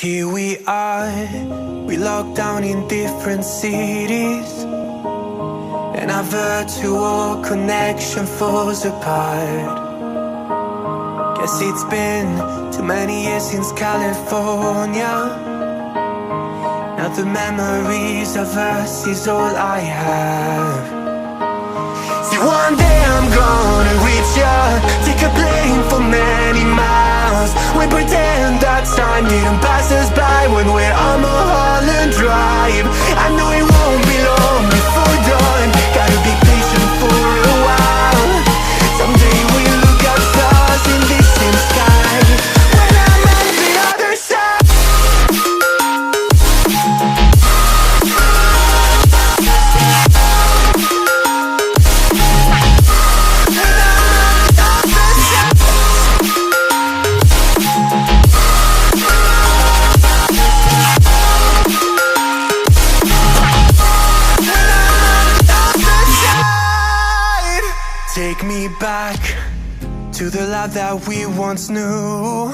Here we are, we locked down in different cities, and our virtual connection falls apart. Guess it's been too many years since California. Now the memories of us is all I have. See, one day I'm gonna reach ya, take a plane for many miles. We pretend that time didn't pass us by when we're on Mulholland Drive. I know it won't be long before dawn, gotta be patient for a while. Someday we'll look at stars in this same sky, when I'm on the other side. Take me back to the life that we once knew,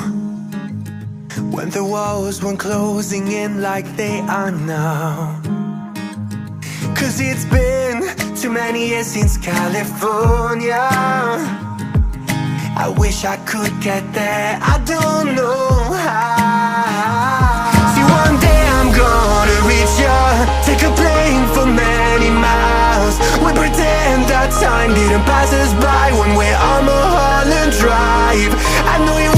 when the walls weren't closing in like they are now. Cause it's been too many years since California. I wish I could get there, I don't know how. See, one day I'm gonna reach ya, take a plane for many miles. We pretend that time didn't pass us by when we're on Mulholland Drive. I know you